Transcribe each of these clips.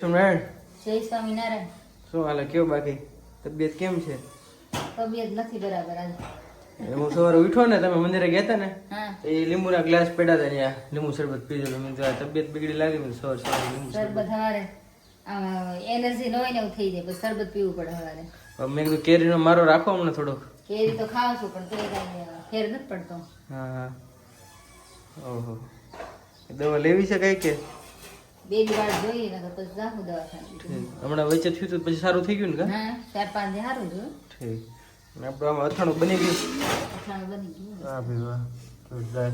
સ્વામિનારાયણ. જય સ્વામિનારાયણ. શું હાલે? કેવું બાકી તબિયત કેમ છે? તબિયત નથી બરાબર આજે. હું સવારે ઉઠ્યો ને, તમે મંદિરે ગયા હતા ને, હા એ લીંબુના ગ્લાસ પડ્યા હતા ત્યાં, લીંબુ શરબત પીધો. મેં તો તબિયત બગડી લાગી. મેં સવારે લીંબુ શરબત સવારે એનર્જી ન હોય ને એવું થઈ જાય, પછી શરબત પીવું પડે સવારે. મેં કીધું કેરીનો મારો રાખો હમણાં થોડોક. કેરી તો ખાવ છું પણ તો કઈ ફેર નથી પડતો. હા હા. ઓહો, દવા લેવી છે કઈ કે? બે દી વાર જોઈએ ને તો પછી જાઉં દવાખાને. હમણાં વચ્ચે થયું હતું પછી સારું થઈ ગયું ને? હા 4-5 દી સારું થયું. ઠીક. આપણે આમાં અથાણું બની ગયું. અથાણું બની ગયું. હા ભાઈ વાહ, જોરદાર.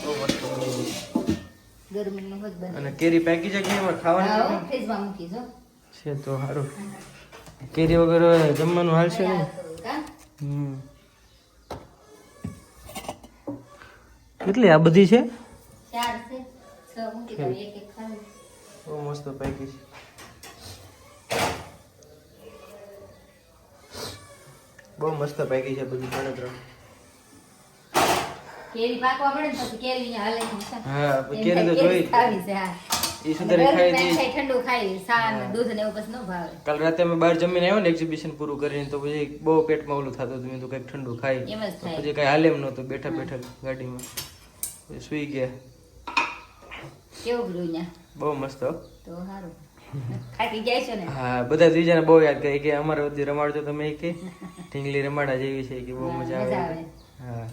બહુ મસ્ત બની ગયું. ગરમીનું હોત બને. અને કેરી પાકી છે કે એમાં ખાવાની હા ફ્રીજમાં મૂકી જો છે તો સારું. કેરી વગર જમવાનું હાલશે ને. કેટલી આ બધી છે? 4 છે 6 મૂકી દઉં, એક એક ખાવું. બહુ મસ્ત પાકી છે. બહુ મસ્ત પાકી છે બધી. 3.5 કેરી પાકવા મળે ને પછી કેરી અહીંયા હાલે છે. હા કેરી તો જોઈ ખાવી છે. હા એ સુધારી ખાઈ હતી. ઠંડુ ખાઈ સા ને દૂધ ને એવું પછી ન ભાવે. કાલ રાતે અમે બહાર જમીને આવ્યો ને એક્ઝિબિશન પૂરું કરીને, તો પછી બહુ પેટમાં ઓલું થતું હતું. મેં તો કંઈક ઠંડુ ખાઈ, એમ જ થાય. પછી કઈ હાલે એમ નહોતું. બેઠા બેઠા ગાડીમાં પછી સુઈ ગયા. કેવું ગયું ત્યાં? બહુ મસ્ત હો. તો સારું. થાકી ગયા છો ને? હા બધા ત્રીજાને બહુ યાદ કરી કે અમારે બધી રમાડજો તમે કે ઢીંગલી રમાડા જેવી છે કે બહુ મજા આવે. હા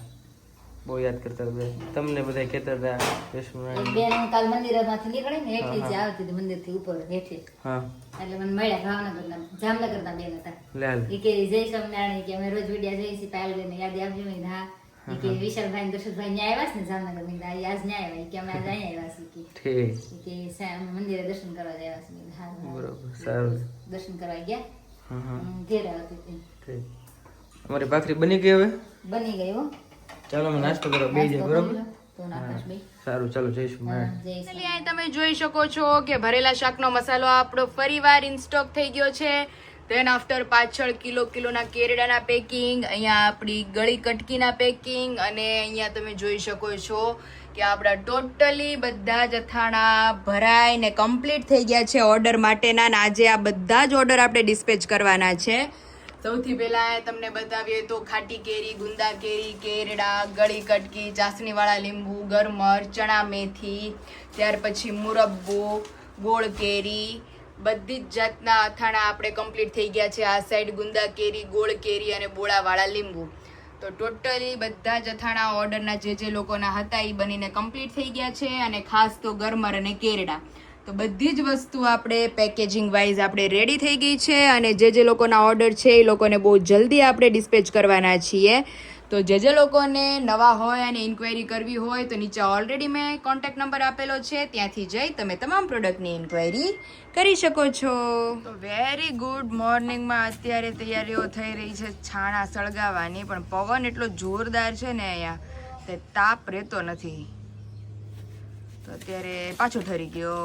બહુ યાદ કરતા હતા. તમને બધા કહેતા હતા એક બેન હું કાલ મંદિરમાંથી નીકળી ને હેઠી જ આવતી હતી મંદિર થી ઉપર હેઠી. હા એટલે મને મળ્યા ભાવનગરના જામનગરના બેન હતા. લાલ એ કે જય સ્વામિનારાયણ કે અમે રોજ વિડિયા જોઈએ છીએ પાયલબેન યાદ આપજો. મેં હા એ કે વિશાલભાઈ ને દર્શનભાઈ ન્યાય આવ્યા છે ને જામનગર. મેં આજ ન્યાય આવ્યા કે અમે આજ અહીંયા આવ્યા છીએ ઠીક. કે અમે મંદિરે દર્શન કરવા આવ્યા છીએ. હા બરોબર સારું. દર્શન કરવા ગયા. હા હા ઘેર આવતી હતી. ઠીક. અમારી ભાખરી બની ગઈ હવે? બની ગઈ હો. ચાલો અમે નાસ્તો કરવા બેસી જાય. બરોબર તો નાખશ બે. સારું ચાલો જઈશું. અહીં તમે જોઈ શકો છો કે ભરેલા શાકનો મસાલો આપણો ફરીવાર ઇન સ્ટોક થઈ ગયો છે. ધેન આફ્ટર પાછળ કિલોના કેરડાના પેકિંગ, અહીંયા આપણી ગળી કટકીના પેકિંગ, અને અહીંયા તમે જોઈ શકો છો કે આપણા ટોટલી બધા જ અથાણા ભરાઈને કમ્પ્લીટ થઈ ગયા છે ઓર્ડર માટેના. અને આજે આ બધા જ ઓર્ડર આપણે ડિસ્પેચ કરવાના છે. સૌથી પહેલાં તમને બતાવીએ તો ખાટી કેરી, ગુંદા કેરી, કેરડા, ગળી કટકી, ચાસણીવાળા લીંબુ, ગરમર, ચણા મેથી, ત્યાર પછી મુરબ્બો, ગોળ કેરી, બધી જ જાતના અથાણા આપણે કમ્પ્લીટ થઈ ગયા છે. આ સાઈડ ગુંદા કેરી, ગોળ કેરી અને બોળાવાળા લીંબુ. તો ટોટલી બધા જ અથાણા ઓર્ડરના જે લોકોના હતા એ બનીને કમ્પ્લીટ થઈ ગયા છે. અને ખાસ તો ગરમર અને કેરડા, તો બધી જ વસ્તુ આપણે પેકેજિંગ વાઇઝ આપણે રેડી થઈ ગઈ છે. અને જે લોકોના ઓર્ડર છે એ લોકોને બહુ જલ્દી આપણે ડિસ્પેચ કરવાના છીએ. તો જે લોકોને નવા હોય અને ઇન્ક્વાયરી કરવી હોય તો નીચે ઓલરેડી મેં કોન્ટેક્ટ નંબર આપેલો છે, ત્યાંથી જઈ તમે તમામ પ્રોડક્ટની ઇન્ક્વાયરી કરી શકો છો. તો વેરી ગુડ મોર્નિંગમાં અત્યારે તૈયારીઓ થઈ રહી છે છાણા સળગાવવાની, પણ પવન એટલો જોરદાર છે ને અહીંયા તે તાપ રહેતો નથી. તો અત્યારે પાછો ઠરી ગયો.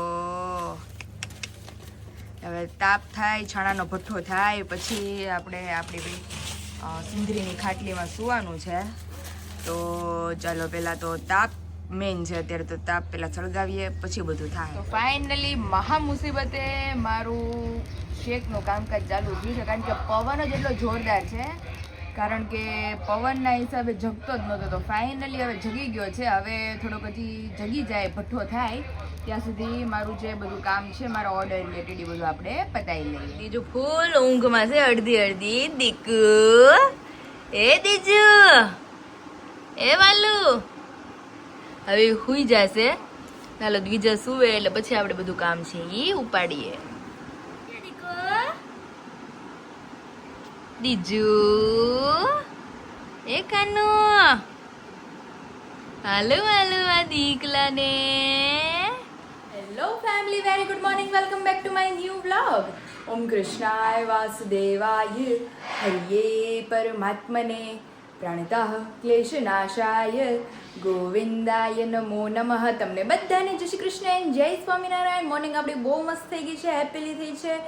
હવે તાપ થાય, છાણાનો ભઠ્ઠો થાય, પછી આપણે આપણી સિંદરીની ખાટલીમાં સૂવાનું છે. તો ચાલો પહેલાં તો તાપ મેઇન છે અત્યારે, તો તાપ પહેલાં સળગાવીએ પછી બધું થાય. તો ફાઇનલી મહા મુસીબતે મારું શેકનું કામકાજ ચાલુ થયું છે, કારણ કે પવન જ એટલો જોરદાર છે. કારણ કે પવનના હિસાબે જગતો જ નહોતો, તો ફાઇનલી હવે જગી ગયો છે. હવે થોડોક હજી જગી જાય, ભઠ્ઠો થાય ત્યાં સુધી મારું જે બધું કામ છે મારા ઓર્ડર રિલેટેડ એ બધું આપણે પતાવી લઈએ. બીજું ફૂલ ઊંઘમાં છે, અડધી દીકુ. એ દીજુ, એ વાલું હવે હુઈ જશે. ચાલો બીજા સુવે એટલે પછી આપણે બધું કામ છે એ ઉપાડીએ. દીજુ, એ કાનો, હાલો આ દીકલાને. Hello family, very good morning, welcome back to my new vlog. ઓમ કૃષ્ણાય વાસુદેવાય હરિયે પરમાત્મને પ્રાણતઃ ક્લેશનાશાય ગોવિંદાય નમો નમઃ. તમને બધાને જય શ્રી કૃષ્ણ, જય સ્વામિનારાયણ. મોર્નિંગ આપણી બહુ મસ્ત થઈ ગઈ છે, હેપીલી થઈ છે.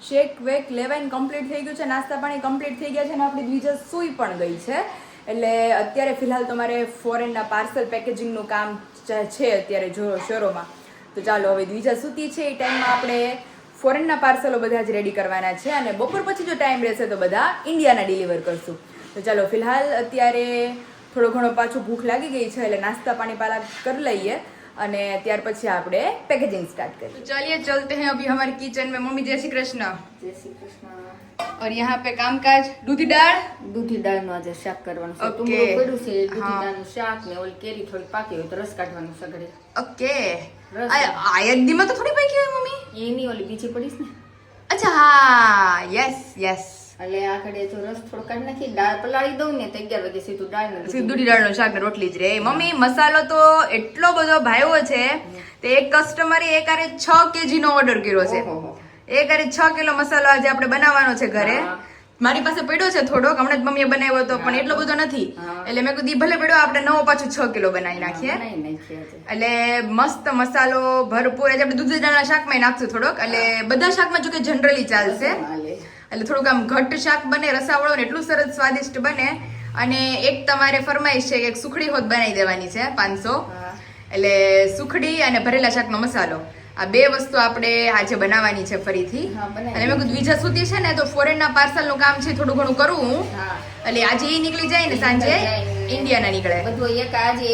શેક વેક લેવાઈને કમ્પ્લીટ થઈ ગયું છે, નાસ્તા પાણી કમ્પ્લીટ થઈ ગયા છે, અને આપણી બીજા સૂઈ પણ ગઈ છે. એટલે અત્યારે ફિલહાલ તો મારે ફોરેનના પાર્સલ પેકેજિંગનું કામ છે અત્યારે જો શરૂમાં. તો ચાલો હવે દ્વિજા સૂતી છે એ ટાઈમમાં આપણે ફોરેનના પાર્સલો બધા જ રેડી કરવાના છે અને બપોર પછી જો ટાઈમ રહેશે તો બધા ઇન્ડિયાના ડિલિવર કરશું. તો ચાલો ફિલહાલ અત્યારે થોડો ઘણો પાછું ભૂખ લાગી ગઈ છે એટલે નાસ્તા પાણી પાલા કરી લઈએ અને ત્યાર પછી આપણે પેકેजिंग स्टार्ट करें. तो चलिए चलते हैं अभी हमारे किचन में. मम्मी जय श्री कृष्ण. જય શ્રી કૃષ્ણ. और यहाँ पे कामकाज दूधी दाળ દૂધી દાળનું આજે શાક કરવાનું છે. ઓકે. ટુંગળું પડ્યું છે દૂધી હા. દાળનું શાક ને ઓલી કેરી થોડી પાકી હોય તો રસ કાઢવાનું છે ઘરે. ओके. રસ. आयत में तो थोड़ी पाई है मम्मी. એની ઓલી બીજી પડીશ ને अच्छा हाँ यस यस એટલે આ ઘડે જો રસ થોડો કાઢી નાખી દાળ પલાળી દઉં ને તો 11 વાગે સીધું દાળ ને દૂધી દાળનું શાક ને રોટલી જ રે. મમ્મી મસાલો તો એટલો બધો ભાવ્યો છે તે એક કસ્ટમરે એક આરે 6 kg નો ઓર્ડર કર્યો છે. ઓહોહો. એક આરે 6 કિલો મસાલો આજે આપણે બનાવવાનો છે ઘરે. હા. મારી પાસે પડ્યો છે થોડોક, હમણાં જ મમ્મીએ બનાવ્યો હતો પણ એટલો બધો નથી. હા. એટલે મેં કીધું ભલે પડ્યો આપણે નવો પાછું 6 કિલો બનાવી નાખીએ. બનાવી નાખીએ આજે. એટલે મસ્ત મસાલો ભરપૂર. આજે આપણે દૂધી દાળના શાકમાં નાખશું થોડોક. એટલે બધા શાકમાં જો કે જનરલી ચાલશે. હાલે. એટલે થોડુંક આમ ઘટ્ટ શાક બને, રસાવાળો ને એટલું સરસ સ્વાદિષ્ટ બને. અને એક તમારે ફરમાઈશ છે કે એક સુખડી હોત બનાવી દેવાની છે 500. હા. એટલે સુખડી અને ભરેલા શાકનો મસાલો આ બે વસ્તુ આપણે આજે બનાવવાની છે ફરીથી. હા, બનાવી. અને મેં કીધું બીજા સુધી છે ને તો ફોરેનના પાર્સલનું કામ છે થોડું ઘણું કરું હું. હા. એટલે આજે એ નીકળી જાય ને સાંજે ઇન્ડિયાના નીકળે. બધું એક આજે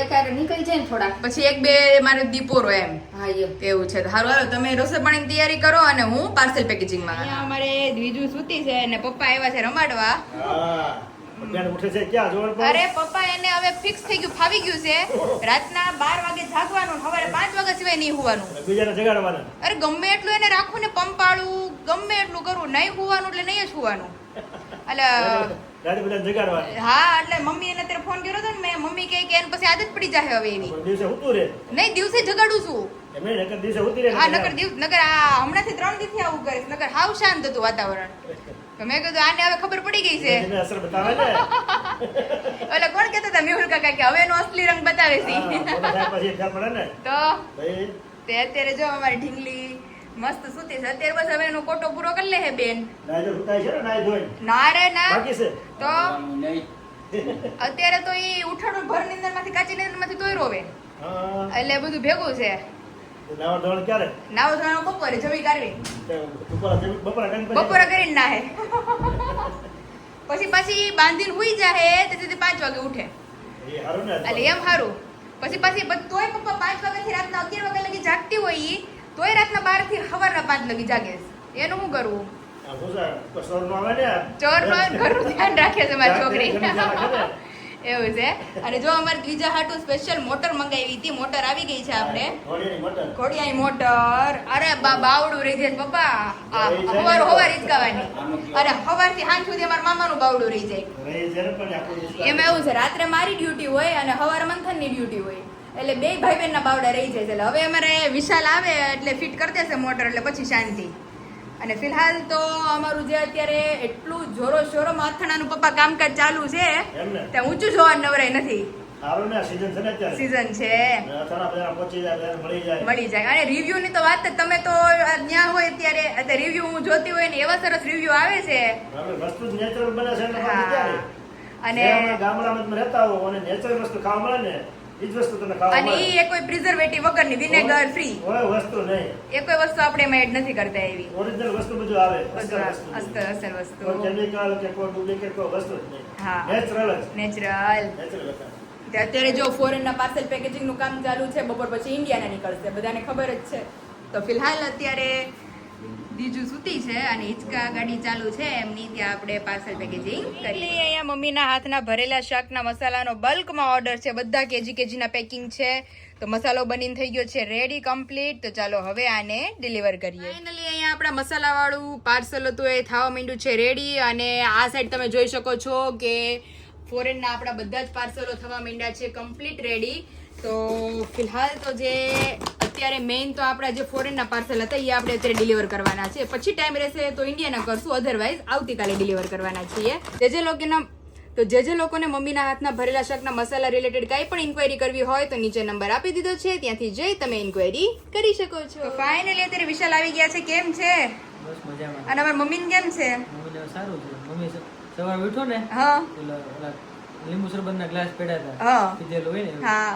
એક હારે નીકળી જાય ને થોડા. પછી એક બે મારો દીપોરો એમ હા એમ. એવું છે. તો હારું હાલો તમે રસોઈ પાણીની તૈયારી કરો અને હું પાર્સલ પેકેજિંગમાં. અહીંયા અમારે દ્વિજુ સૂતી છે અને પપ્પા આવ્યા છે રમાડવા. હા બેન ઉઠે છે ક્યાં જોર પર અરે પપ્પા એને હવે ફિક્સ થઈ ગયું, ફાવી ગયું છે. રાતના 12 વાગે જાગવાનું, સવારે 5 વાગ્યા સિવાય નહીં હોવાનું. બીજાને જગાડવાના અરે ગમે એટલું એને રાખવું ને પંપાળું ગમે એટલું કરવું, નહીં હોવાનું એટલે નહીં જ હોવાનું. એટલે રાતે બધાને જગાડવાના હા એટલે મમ્મી એને અત્યારે ફોન કર્યો હતો ને મેં, મમ્મી કહે કે એને પછી આદત પડી જાય હવે એની. પણ દિવસે ઉતું રે નહીં દિવસે જગાડું છું. એમ નહીં નકર દિવસે ઉતી રે હા નકર આ હમણાંથી 3 દિવસથી આવું કરીશ, નકર હાવ શાંત હતું વાતાવરણ. તો મેં કીધું આને હવે ખબર પડી ગઈ છે. એને અસર બતાવે ને એટલે કોણ કહેતા હતા મેહુલ કાકા કે હવે એનો અસલી રંગ બતાવે છે. મોટા સાહેબ પછી ખ્યાલ પડે ને તો ભાઈ તે અત્યારે જો અમારી ઢીંગલી મસ્ત સૂતી છે. અત્યારે બસ હવે એનો કોટો પૂરો કરી લે હે બેન. નાઈ જો ઉતાય છે ને નાઈ ધોઈ ના રે ના. બાકી છે તો અત્યારે તો ઈ ઉઠાડું ભર નીંદર માંથી કાચી નીંદર માંથી તોય રોવે. હા એટલે બધું ભેગું છે. નાવા ધોણ ક્યારે નાવ ધોવાનું બપોરે જમી કાઢવી, બપોરા ટાઈમ બપોરે કરીને ના હે પછી પાછી બાંધીને હુઈ જાહે તેથી 5 વાગે ઉઠે. એ હારું ને એટલે એમ સારું. પછી તોય પપ્પા 5 વાગ્યાથી રાતના 11 વાગ્યા લગી જાગતી હોય ઈ, તોય રાતના 12 થી સવારના 5 લગી જાગે છે. એનું શું કરવું? આ ભૂસા કસોર નો આવે ને ચોરનો ઘરનું ધ્યાન રાખે છે મારી છોકરી. ઘણી જાણ રાખે ને. એવું છે. અને જો અમારે ત્રીજા હાટુ સ્પેશિયલ મોટર મંગાવી હતી. મોટર આવી ગઈ છે આપણે, ઘોડીની મોટર ઘોડિયાની મોટર. અરે બાવડું રહી જાય પપ્પા, હવાર હિચકાવાની. અને સવારથી સાંજ સુધી અમારા મામાનું બાવડું રહી જાય. રહી છે ને પણ આપણું એમાં એવું છે રાત્રે મારી ડ્યુટી હોય અને સવારે મંથનની ડ્યુટી હોય એટલે બે ભાઈ બહેનના બાવડા રહી જાય છે. એટલે હવે અમારે વિશાલ આવે એટલે ફિટ કરી દેશે મોટર એટલે પછી શાંતિ. અને ફિલહાલ તો અમારું જે અત્યારે એટલું જોરો શોરોમાં અથાણાનું પપ્પા કામકાજ ચાલુ છે એમ ને ત્યાં ઊંચું જોવાનું નવરાય નથી. હારું ને સીઝન છે ને અત્યારે સીઝન છે, અથાણા બધા પહોંચી જાય મળી જાય મળી જાય. અને રિવ્યુ ની તો વાત જ તમે તો ત્યાં હોય અત્યારે રિવ્યુ હું જોતી હોય ને એવા સરસ રિવ્યુ આવે છે. હવે વસ્તુ નેચરલ બને છે ને હા. ક્યારે અને ગામડામાં તમે રહેતા હો અને નેચરલ વસ્તુ ખાવા મળે ને એ જ વસ્તુ તમને ખાવા અને મળે. ઈ કોઈ પ્રિઝર્વેટિવ વગરની વિનેગર ફ્રી કોઈ વસ્તુ નહીં, એ કોઈ વસ્તુ આપણે એમાં એડ નથી કરતા એવી. ઓરિજિનલ વસ્તુ બધું આવે બધું અસલ વસ્તુ. અસલ વસ્તુ. કોઈ કેમિકલ કે કોઈ ડુપ્લિકેટ કોઈ વસ્તુ જ નહીં, હા. નેચરલ જ નેચરલ. નેચરલ હતા. અત્યારે જો ફોરેનના પાર્સલ પેકેજિંગ નું કામ ચાલુ છે, બપોર પછી ઇન્ડિયાના નીકળશે, બધાને ખબર જ છે. તો ફિલહાલ અત્યારે બીજું સૂતી છે અને હિચકા ગાડી ચાલુ છે એમની, ત્યાં આપણે પાર્સલ પેકેજિંગ કરી. અહીંયા મમ્મીના હાથના ભરેલા શાકના મસાલાનો બલ્કમાં ઓર્ડર છે, બધા કેજીના પેકિંગ છે. તો મસાલો બનીને થઈ ગયો છે રેડી કમ્પ્લીટ. તો ચાલો હવે આને ડિલિવર કરીએ. ફાઇનલી અહીંયા આપણા મસાલાવાળું પાર્સલ હતું એ થવા માંડ્યું છે રેડી. અને આ સાઈડ તમે જોઈ શકો છો કે ફોરેનના આપણા બધા જ પાર્સલો થવા માંડ્યા છે કમ્પ્લીટ રેડી. તો ફિલહાલ તો જે અત્યારે મેઇન તો આપણા જે ફોરેનના પાર્સલ હતા એ આપણે અત્યારે ડિલિવર કરવાના છે. પછી ટાઈમ રહેશે તો ઇન્ડિયાના કરશું, અધરવાઇઝ આવતીકાલે ડિલિવર કરવાના છીએ. જે લોકોને મમ્મીના હાથના ભરેલા શાકના મસાલા રિલેટેડ કાંઈ પણ ઇન્ક્વાયરી કરવી હોય તો નીચે નંબર આપી દીધો છે, ત્યાંથી જઈ તમે ઇન્ક્વાયરી કરી શકો છો. તો ફાઇનલી અત્યારે વિશાલ આવી ગયા છે. કેમ છે? બસ મજામાં. અને અમારા મમ્મીને કેમ છે? મમ્મીને સારું છે. મમ્મી સવારે ઉઠો ને હા પેલા લીંબુ શરબતના ગ્લાસ પડ્યા હતા હા પીધેલું હોય ને એવું. હા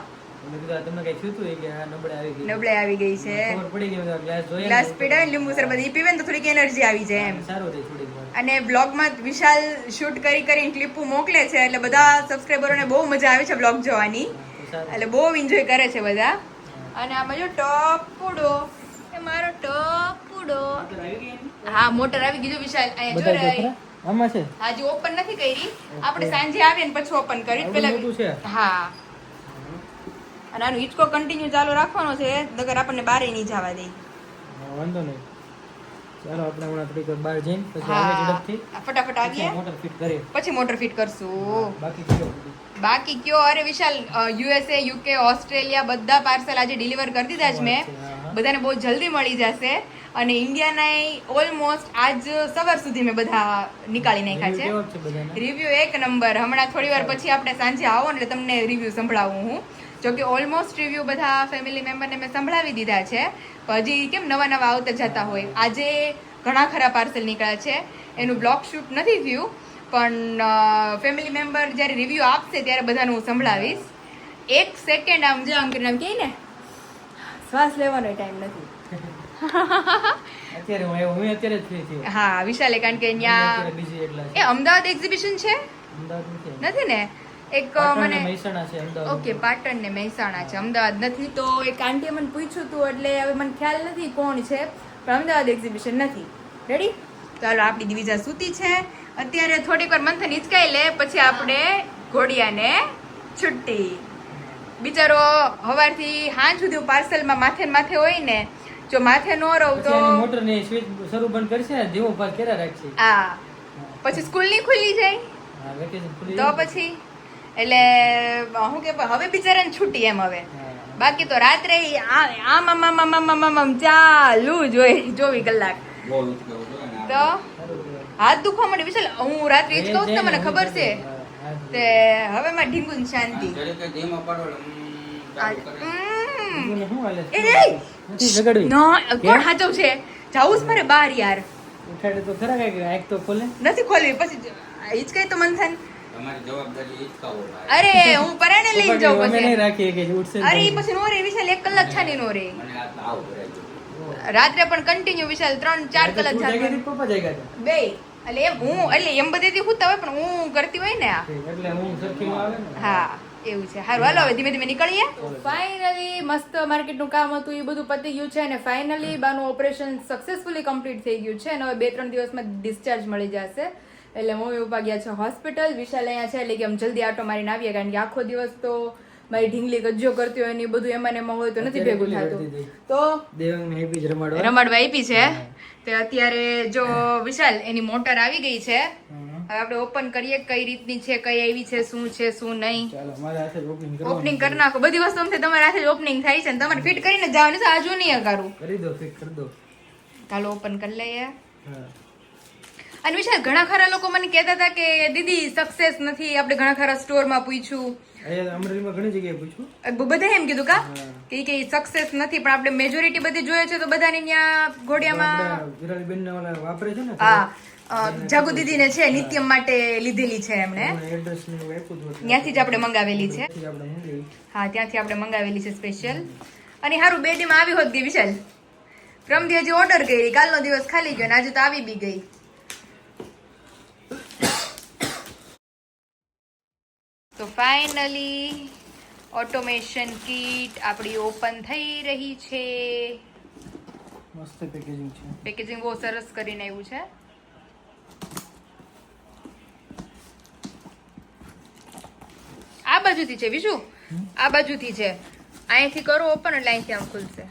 મેં કીધું આ તમને કઈ થયું હતું કે આ નબળે આવી ગઈ નબળે આવી ગઈ છે. ખબર પડી ગઈ ગ્લાસ જોયા ગ્લાસ પીડાય લીંબુ શરબત ઈ પીવે ને તો થોડીક એનર્જી આવી જાય એમ. સારું રહે થોડીક વાર. અને બ્લોગમાં વિશાલ શૂટ કરીને ક્લિપો મોકલે છે એટલે બધા સબસ્ક્રાઈબરોને બહુ મજા આવે છે બ્લોગ જોવાની. તો સારું. એટલે બહુ એન્જોય કરે છે બધા. અને આમાં જો ટપુડો એ મારો ટપુડો. આવી ગઈ એની? હા મોટર આવી ગઈ જો વિશાલ અહીંયા જો બતાવી દો રહી. ખરા. આમાં છે હજી ઓપન નથી કરી. આપણે સાંજે આવીએ ને પછી ઓપન કરી આવડું પેલા. મોટું છે? હા. અને આનું હિચકો કન્ટિન્યુ ચાલુ રાખવાનો છે નકર આપણને બારે નહીં જવા દે. હા, વાંધો નહીં. ચાલો આપણે હમણાં થોડીક વાર બહાર જઈને પછી હા આવે ઝડપથી ફટાફટ આવીએ મોટર ફિટ કરીએ. પછી મોટર ફિટ કરશું. બાકી કયો બાકી કયો અરે વિશાલ યુએસએ યુકે ઓસ્ટ્રેલિયા બધા પાર્સલ આજે ડિલિવર કરી દીધા છે મેં. હા. બધાને બહુ જલ્દી મળી જશે. અને ઇન્ડિયાના ઓલમોસ્ટ આજ સવાર સુધી મેં બધા નીકાળી નાખ્યા છે. કેવો છે બધાને? રિવ્યુ એક નંબર. હમણાં થોડી વાર પછી આપણે સાંજે આવો ને એટલે તમને રિવ્યુ સંભળાવું હું. જો કે ઓલમોસ્ટ રિવ્યુ બધા ફેમિલી મેમ્બરને મેં સંભળાવી દીધા છે. પણ હજી કેમ નવા નવા આવતા જતા હોય. આજે ઘણા ખરા પાર્સલ નીકળ્યા છે. એનું બ્લોગ શૂટ નથી થયું પણ ફેમિલી મેમ્બર જ્યારે રિવ્યુ આપશે ત્યારે બધાનું હું સંભળાવીશ. એક સેકન્ડ આમ જો આમ કરીને આમ કહે ને શ્વાસ લેવાનો ટાઈમ નથી. અત્યારે હું અત્યારે જ ફ્રી થયો. હા વિશાલે કારણ કે અત્યારે અહીંયા બીજી એકલા છે. એ અમદાવાદ એક્ઝિબિશન છે અમદાવાદ નથી. નથી ને એક પાટણ અને મને મહેસાણા છે અમદાવાદ. ઓકે પાટણ ને મહેસાણા છે અમદાવાદ નથી. તો એક આંટીએ મને પૂછ્યું હતું એટલે હવે મને ખ્યાલ નથી કોણ છે પણ અમદાવાદ એક્ઝિબિશન નથી. રેડી ચાલો આપણી દિવિજા સૂતી છે અત્યારે. થોડીક વાર મંથન હિચકાઈ લે પછી આપણે ઘોડિયાને છુટ્ટી. બિચારો સવારથી સાંજ સુધી પાર્સલમાં માથે ને માથે હોય ને જો માથે ન રહું તો પછી એની મોટરની સ્વિચ શરૂ બંધ કરશે ને જેવો પાસ કર્યા રાખશે. આ પછી સ્કૂલ ની ખુલ્લી જાય હા, વેકેશન ખુલી તો જાય. પછી એટલે હું કે હવે બિચારાને છૂટી એમ હવે. હા. બાકી તો રાત્રે ઈ આમ આમ આમ આમ આમ આમ આમ ચાલુ જ હોય 24 કલાક. તો સારું કહેવાય. હાથ દુખવા માંડે વિશાલ. હું રાત્રે જ કહું છું તમને ખબર છે હા, હા. તે હવે માં ઢીંગુન શાંતિ. બીજું શું હાલે છે? એ નહીં. નથી જગાડવી? ના કોણ હાચવ છે જાવું જ મારે બહાર યાર. ઉઠાડે તો ખરા કાંઈક આંખ તો ખોલે. નથી ખોલવી પછી હિચકાય તો મન થાય. તમારી જવાબદારી હિચકાવો ભાઈ. અરે હું પરાણે લઈને પપ્પા જાઉં કે અમે નહીં પછી. રાખીએ કે જે ઉઠશે ને અરે ઈ તો. પછી નો રે વિશાલ 1 કલાક છાની નો રે. મને આ તાવ ભરાઈ ગયો. રાત્રે પણ કન્ટિન્યુ વિશાલ 3-4 કલાક તું જાગી જાગવાનું. હતી, પપ્પા જાગ્યા હતા. બે એટલે એમ બધેથી હુતા હોય પણ હું કરતી હોય ને આ. એટલે હું સરખીમાં આવે ને. હા એવું છે. હારું હાલો હવે ધીમે ધીમે નીકળીએ. ફાઇનલી મસ્ત માર્કેટનું કામ હતું એ બધું પતી ગયું છે અને ફાઇનલી બાનું ઓપરેશન સક્સેસફુલી કમ્પ્લીટ થઈ ગયું છે અને હવે 2-3 દિવસમાં ડિસ્ચાર્જ મળી જશે. એટલે મમ્મી પપ્પા ગયા છે હોસ્પિટલ. વિશાલ અહીંયા છે એટલે કે આમ જલ્દી આટો મારીને આવીએ કારણ કે આખો દિવસ તો મારી ઢીંગલી ગજ્જો કરતી હોય ને એ બધું એમાં ને એમાં હોય તો નથી ભેગું થતું. તો દેવાંગને આપી જ રમાડવા. રમાડવા આપી છે તે અત્યારે જો વિશાલ એની મોટર આવી ગઈ છે. હવે આપણે ઓપન કરીએ કઈ રીતની છે કઈ આવી છે શું છે શું નહીં. ચાલો મારા હાથે ઓપનિંગ કરવાનું. ઓપનિંગ કરી નાખો. બધી વસ્તુ અમથી તમારા હાથે ઓપનિંગ થાય છે ને તમારે ફિટ કરીને જવાનું છે. આજુ નહીં કરું. કરી દો, ફિટ કરી દો. ચાલો ઓપન કરી લઈએ. હા. અને વિશાલ ઘણા ખરા લોકો મને કહેતા હતા કે દીદી સક્સેસ નથી. આપણે ઘણા ખરા સ્ટોરમાં પૂછ્યું અહીંયા અમરેલીમાં ઘણી જગ્યાએ પૂછ્યું. બધા એમ કીધું કા હા. કે સક્સેસ નથી પણ આપણે મેજોરિટી બધી જોઈએ છે તો બધાને ત્યાં ઘોડિયામાં આપણા વિરાલીબેનને ઓલા વાપરે છે ને હા જાગુ દીદીને છે નિત્યમ માટે લીધેલી છે એમણે. એડ્રેસ ને એવું આપ્યું હતું એટલે ત્યાંથી જ આપણે મંગાવેલી છે. ત્યાંથી આપણે મંગાવી. હા ત્યાંથી આપણે મંગાવેલી છે સ્પેશિયલ. અને સારું 2 દીમાં આવી હોત ગઈ વિશાલ. પ્રમદી હજી ઓર્ડર કરી કાલનો દિવસ ખાલી ગયો ને આજે તો આવી બી ગઈ. તો ફાઇનલી ઓટોમેશન કીટ આપણી ઓપન થઈ રહી છે. મસ્ત પેકેજિંગ છે. પેકેજિંગ બહુ સરસ કરીને આવ્યું છે. આ બાજુથી છે વિશુ આ બાજુથી છે. અહીંથી કરો ઓપન એટલે અહીંથી આમ ખુલશે.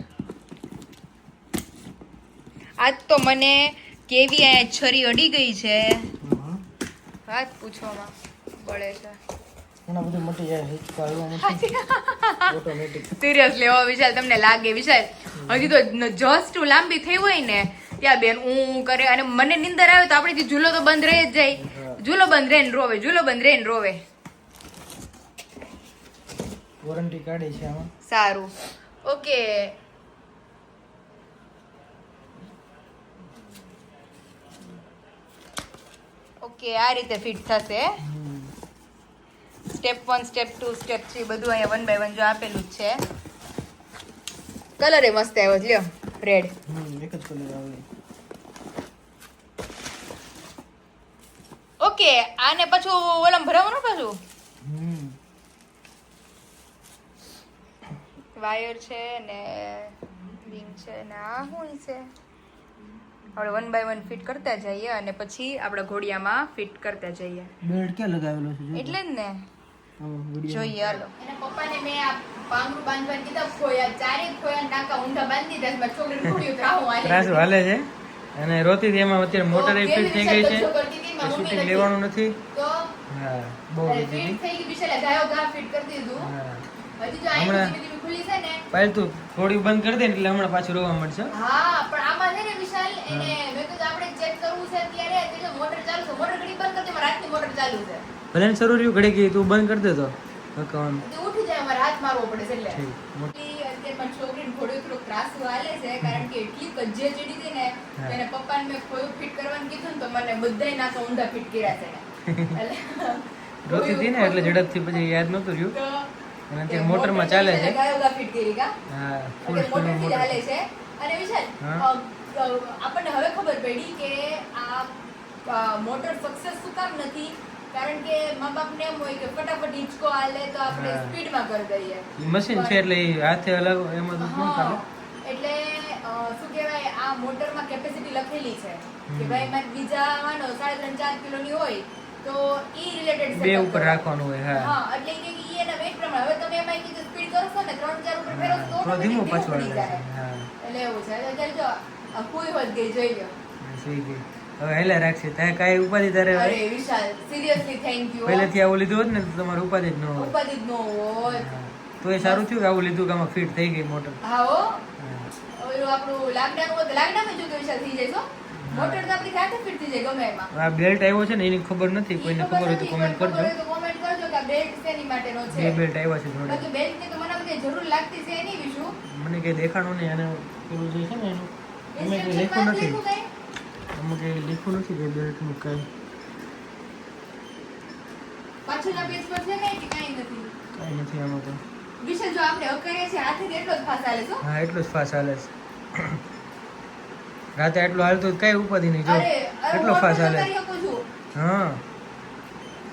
આજ તો મને કેવી અહીંયા છરી અડી ગઈ છે વાત પૂછવામાં બળે છે. ઘણા બધા મોટી હિચકા આવ્યા ઓટોમેટિક. સિરિયસલી હો વિશાલ તમને લાગે વિશાલ હજી તો જસ્ટ લાંબી થઈ હોય ને ત્યાં બેન હું કરે અને મને નિંદર આવે તો આપણીથી ઝૂલો તો બંધ રહી જ જાય. ઝૂલો બંધ રહે ને રોવે ઝૂલો બંધ રહે ને રોવે. વોરંટી કાઢી છે આમાં. સારું ઓકે. ઓકે આ રીતે ફિટ થશે. સ્ટેપ 1 સ્ટેપ 2 સ્ટેપ 3 બધું અહીંયા 1 બાય 1 જો આપેલું જ છે. કલર એ મસ્ત આવ્યો છે લ્યો, રેડ. એક જ કલર આવે. ઓકે, આને પાછું ઓલામાં ભરાવાનું પાછું વાયર છે ને બીમ છે ને આ શું છે. આપણે 1 બાય 1 ફિટ કરતા જઈએ અને પછી આપણે ઘોડિયામાં ફિટ કરતા જઈએ. બેલ્ટ ક્યાં લગાવેલો છે? એટલે જ ને જોઈએ. હાલો. એના પપ્પાને મેં આ પાંગરું બાંધવાનું કીધા, ખોયા ચારે ખોયા નાકા ઊંધા બાંધી દીધા. મારી છોકરીને ઘોડિયું ત્રાહું હાલે. ત્રાસું હાલે છે અને રોતી હતી. એમાં અત્યારે મોટર તો ફિટ થઈ કેવી ગઈ રીતે છે. કરતી હતી, મારી શૂટિંગ મમ્મી લેવાનું નથી. તો હા, બહુ અરે બીજી ફિટ થઈ ગઈ, બિચારા ગાયો ગા ફિટ કરી દીધું. હા, હજી જો આ હમણાં- ધીમે ધીમે ખુલી છે ને. પાયલ તું થોડી બંધ કરી દે ને એટલે હમણાં પાછું રોવા મળશે. હા, પણ આમાં છે ને વિશાલ, એને મેં કીધું આપણે ચેક કરવું છે અત્યારે, એટલે મોટર ચાલુ છે. મોટર ઘડી બંધ કરતી, રાતની મોટર ચાલુ છે. ભલે ને શરૂ રહ્યું ઘડી ગઈ તું બંધ કરી દેતો. હકવાનું. તે ઉઠી જાય, અમારે હાથ મારવો પડે છે એટલે. ઠીક. અત્યારે મારી છોકરીને ઘોડિયું થોડુંક ત્રાસું હાલે છે, કારણ કે એટલી કજ્જે ચડી હતી ને, હા. એને પપ્પાને મેં ખોયું ફિટ કરવાનું કીધું ને તો મને બધાય નાકા ઊંધા ફિટ કર્યા છે એને. એટલે રોતી હતી ને એટલે ઝડપથી પછી યાદ નતું રહ્યું. તો અને અત્યારે મોટરમાં ચાલે છે. ગાયો ગા ફિટ કરી કા. હા, ફૂલ અત્યારે સ્પીડમાં મોટરથી જ હાલે મોટર. છે. અને વિશાલ, હા. આપણને હવે ખબર પડી કે આ મોટર સક્સેસ શું કામ નથી, કારણ કે મા બાપને એમ હોય કે ફટાફટ હિંચકો હાલે તો આપણે હા. સ્પીડમાં કરી દઈએ. ઈ મશીન છે એટલે ઈ હાથે અલગ એમાં તો શું ચાલે. એટલે શું કહેવાય, આ મોટરમાં કેપેસિટી લખેલી છે કે ભાઈ મારે બીજા માનો 3.5-4 કિલોની હોય તો ઈ રિલેટેડ બે ઉપર રાખવાનું હોય. હા, હા, એટલે કે ઈ એના વેઇટ પ્રમાણે. હવે તમે એમાં કીધું સ્પીડ કરશો ને 3-4 ઉપર ફેરવશો તો થોડો ધીમો automatic પાછો પડી જાય. હા, એટલે એવું છે. એટલે જો આ કોઈ હોત ગઈ જોઈ લો. સુઈ ગઈ. હવે હેલા રાખશે. તારે કાંઈ ઉપાધિ તારે અરે વિશાલ, સિરિયસલી થેન્ક યુ. પહેલેથી આવું લીધું હોત ને તો તમારે ઉપાધિ જ ન હોય. ઉપાધિ જ ન હોય. હા. તો એ સારું થયું કે આવું લીધું કે આમાં ફિટ થઈ ગઈ મોટર. હા હો, હા. ઓલું આપણું લાકડાનું હોય તો લાકડામાં જો તો વિશાલ થઈ જાય છો. મોટર તો આપણી સાથે ફિટ થઈ જાય ગમે એમાં. આ બેલ્ટ આવ્યો છે ને એની ખબર નથી. કોઈને ખબર હોય તો કોમેન્ટ કરજો. કોમેન્ટ કરજો કે આ બેલ્ટ શેની માટેનો છે. બે બેલ્ટ આવ્યા છે જોડે. બાકી બેલ્ટની તો મને કઈ જરૂર લાગતી છે નહીં વિશુ. મને કઈ દેખાણું નહીં. અને પેલું જે છે ને એનું અમે કઈ લખ્યું ઇન્સ્ટ્રક્શનમાં નથી. લખ્યું કઈ? અમે કઈ લખ્યું નથી કે બેલ્ટનું કઈ. પાછળના પેજ પર છે કઈ કે કાંઈ નથી. કઈ નથી આમાં તો. વિશાલ, જો આપણે અકરીએ છીએ હાથેથી એટલો જ ફાસ હાલે છો. હા, એટલું જ ફાસ હાલે છે. રાતે એટલું હાલતું કઈ ઉપાધિ નહીં. જો અરે એટલો ફાસ હાલે. કરી શકું છું. હા,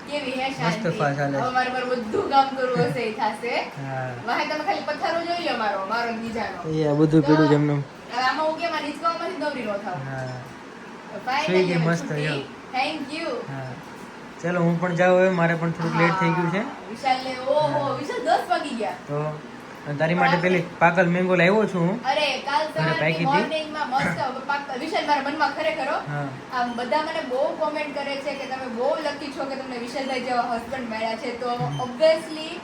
કેવી હે મસ્ત શાંતિ. ફાસ હાલે. હવે મારે બધું કામ કરવું હશે એ થાશે. હા. વાહે તમે ખાલી પથ્થરો જોઈ લો, મારો ને બીજાનો. એ આ બધું પીડું જ એમનું. હવે આમાં હું કેમ આ હિંચકાઓમાંથી નવરી નો થાવ. હા, Finally સુઈ ગઈ અમે મસ્ત, છૂટી. જો. Thank you. હા. ચાલો હું પણ જાઉં હવે. મારે પણ થોડુંક લેટ થઈ ગયું છે. વિશાલને ઓહો, વિશાલ 10 વાગી ગયા. તો અને તારી માટે પેલી પાકલ મેંગો લાવ્યો છું હું. અરે કાલ મને પાકી સવારની હતી. મોર્નિંગમાં મસ્ત વિશાલ મારા મનમાં ખરેખર હો. હા. આમ બધા મને બહુ કોમેન્ટ કરે છે કે તમે બહુ લકી છો કે તમને વિશાલભાઈ જેવા હસબન્ડ મળ્યા છે. તો ઓબ્વિયસલી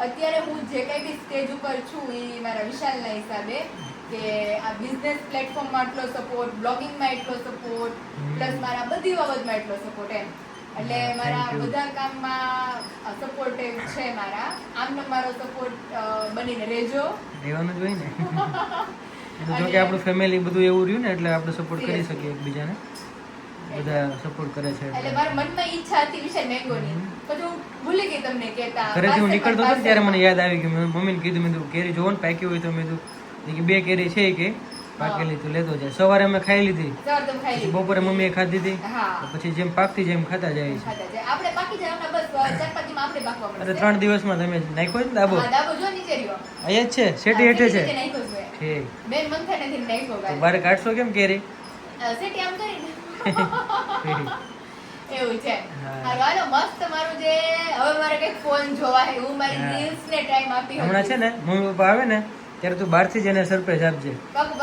અત્યારે હું જે કઈ બી સ્ટેજ ઉપર છું એ મારા વિશાલના હિસાબે, કે આ બિઝનેસ પ્લેટફોર્મમાં એટલો સપોર્ટ, બ્લોગિંગમાં એટલો સપોર્ટ, પ્લસ મારા બધી બાબતમાં એટલો સપોર્ટ એમ. એટલે મારા Thank you. બધા કામમાં સપોર્ટિવ છે મારા. આમનો મારો સપોર્ટ બનીને રહેજો. રહેવાનું જ હોય ને. જો કે આપણું ફેમિલી બધું એવું રહ્યું ને એટલે આપણે સપોર્ટ કરી Seriously. શકીએ એકબીજાને. બધા સપોર્ટ કરે છે એટલે એટલે. મારા મનમાં ઈચ્છા હતી વિશાલ મેંગોની, પછી હું ભૂલી ગઈ તમને કહેતા. ઘરેથી હું નીકળતો હતો ને ત્યારે મને પાર્સલમાં. યાદ આવી કે મમ્મીને કીધું મેં કીધું કેરી જોવો ને પાકી હોય તો મેં કીધું કે 2 કેરી છે કે પાકેલી તો લેતો જાય. સવારે અમે ખાઈ લીધી. સવાર તમે ખાઈ પછી લીધી. બપોરે મમ્મીએ ખાધી હતી. હા. પછી જેમ પાકતી જાય એમ ખાતા જાય છે. ખાતા જાય. આપણે પાકી જાય હમણાં બસ 4-5 દીમાં આપણે પાકવા અરે મળશે. 3 દિવસમાં તમે નાખ્યો છે ને દાબો. હા, ડાબો જો નીચે રહ્યો. અહીંયા જ છે શેટી હેઠે છે. નીચે નાખ્યો છે. ઠીક. બેન મંથા નથી નાખ્યો તો ગાય. બાર કાઢશો કેમ કેરી? સેટી આમ કરીને. ઠીક. એવું છે. હા. હાલો, હાલો, મસ્ત મારું જે હવે મારે કઈક ફોન જોવા હે, હું મારી હા. રીલ્સ ને ટાઈમ આપી હમણાં છે ને મમ્મી પપ્પા આવે ને ત્યારે તું બહારથી જ એને સરપ્રાઈઝ આપજે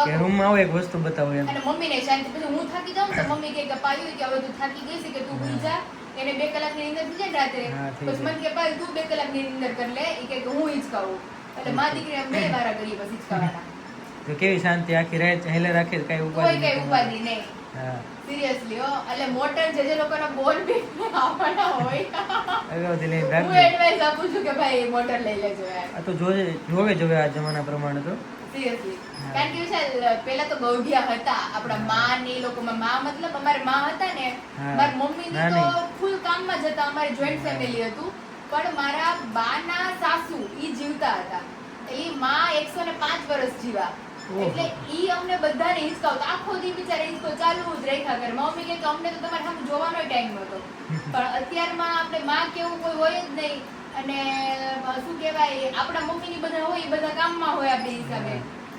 કે રૂમમાં આવો એક વસ્તુ બતાવો એમ. અને મમ્મીને શાંતિ. પછી હું થાકી જાઉં ને તો મમ્મી કહે કે પાયું કે હવે તું થાકી ગઈ છે કે તું ભૂલી જા. એને 2 કલાકની નીંદર થઈ જાય ને રાત્રે. હા, થઈ પછી મને કે પાયું તું 2 કલાકની નીંદર કરી લે. એ કે હું હિંચકાવું. એટલે મા દીકરી એમ 2 વારા કરીએ પછી હિંચકાવાના. તો કેવી શાંતિ આખી રાત હેલે રાખે તો કાંઈ કોઈ ઉપાધિ કઈ નહીં. ઉપાધિ નહીં. હા. સિરિયસલી હો. એટલે મોટર જે લોકોના બોલ બી આવવાના હોય, અગાઉથી લઈને હું રાખજે. એડવાઇસ આપું છું કે ભાઈ મોટર લઈ લેજો યાર. આ તો જોવે જોવે આ જમાના પ્રમાણે તો. સિરિયસલી. હા. કારણ કે વિશાલ પેલા તો ગૌઢિયા હતા આપણા માં ને એ લોકોમાં. માં મતલબ અમારે માં હતા ને, હા. મારી મમ્મી ના, તો નહીં. ફૂલ કામમાં જતા. અમારી જોઈન્ટ ફેમિલી હતું. પણ મારા બાના સાસુ ઈ જીવતા હતા. ઈ માં 105 વર્ષ જીવા. એટલે ઈ અમને બધાને હિંચકાવતા. આખો દી બિચારા હિંચકો ચાલુ જ રાખ્યા કરે. મમ્મી કહે કે અમને તો તમારે સામે જોવાનો ટાઈમ નહોતો. પણ અત્યારમાં આપણે માં કેવું કોઈ હોય જ નહીં. અને શું કહેવાય, આપણા મમ્મીની બધા હોય, એ બધા કામમાં હોય આપણી હિસાબે.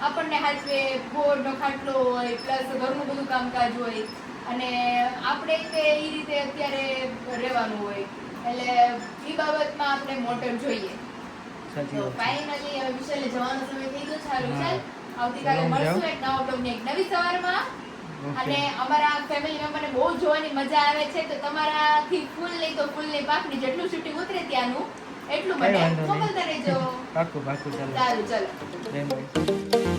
આપણને હાચવે, ગોળનો ખાટલો હોય, પ્લસ ઘરનું બધું કામકાજ હોય. અને આપણે તે એ રીતે અત્યારે રહેવાનું હોય. એટલે એ બાબતમાં આપણે મોટર જોઈએ. સાચી તો વાત છે. ફાઇનલી હવે વિશાલે જવાનો સમય થઈ ગયો. સારું ચાલ, આવતીકાલે જાઓ, મળશું જાઓ. એક નવા બ્લોગની એક નવી સવારમાં. ઓકે. અને અમારા ફેમિલી મેમ્બરને બહુ જોવાની મજા આવે છે. તો તમારાથી ફૂલ નહીં તો ફૂલની પાકની જેટલું શૂટિંગ ઉતરે ત્યાંનું એટલું કઈ મને વાંધો નહીં. મોકલતા રહેજો. પાકું પાકું ચાલો સારું ચાલો. જય માતાજી.